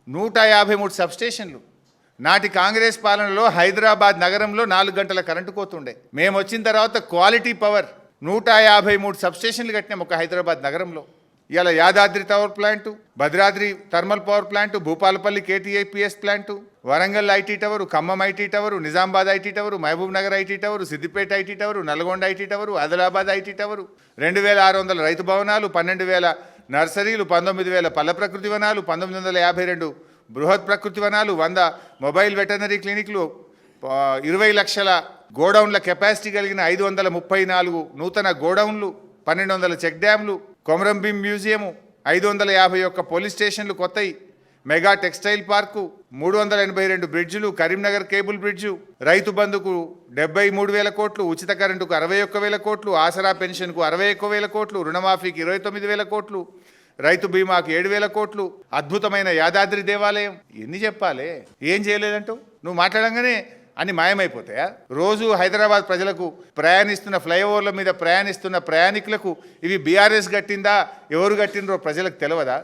153 సబ్స్టేషన్లు. నాటి కాంగ్రెస్ పాలనలో హైదరాబాద్ నగరంలో 4 గంటల కరెంటు కోతుండే. మేము వచ్చిన తర్వాత క్వాలిటీ పవర్ 153 సబ్స్టేషన్లు కట్టినాం ఒక హైదరాబాద్ నగరంలో. ఇలా Yadadri power plant, Bhadradri thermal power plant, Bhupalpally KTIPS plant, Warangal IT tower, Khammam IT tower, Nizamabad IT tower, Mahabubnagar IT tower, Siddipet IT tower, Nalgonda IT tower, Adilabad IT tower, 2600 రైతు భవనాలు, 12,000 నర్సరీలు, 19,000 పల్ల ప్రకృతి వనాలు, 1952 బృహత్ ప్రకృతి వనాలు, 100 మొబైల్ వెటర్నరీ క్లినిక్లు, 20 లక్షల గోడౌన్ల కెపాసిటీ కలిగిన 534 నూతన గోడౌన్లు, 1200 చెక్ డ్యాంలు, కొమరంభీం మ్యూజియము, 551 పోలీస్ స్టేషన్లు కొత్తయి, మెగా టెక్స్టైల్ పార్కు, 382 బ్రిడ్జులు, కరీంనగర్ కేబుల్ బ్రిడ్జు, రైతు బంధుకు 73,000 కోట్లు, ఉచిత కరెంటుకు 61,000 కోట్లు, ఆసరా పెన్షన్కు 61,000 కోట్లు, రుణమాఫీకి 29,000 కోట్లు, రైతు బీమాకు 7,000 కోట్లు, అద్భుతమైన యాదాద్రి దేవాలయం. ఎన్ని చెప్పాలి? ఏం చేయలేదంటూ నువ్వు మాట్లాడంగానే అన్ని మాయమైపోతాయా? రోజు హైదరాబాద్ ప్రజలకు ప్రయాణిస్తున్న ఫ్లైఓవర్ల మీద ప్రయాణిస్తున్న ప్రయాణికులకు ఇవి బీఆర్ఎస్ కట్టిందా, ఎవరు కట్టినరో ప్రజలకు తెలియదా?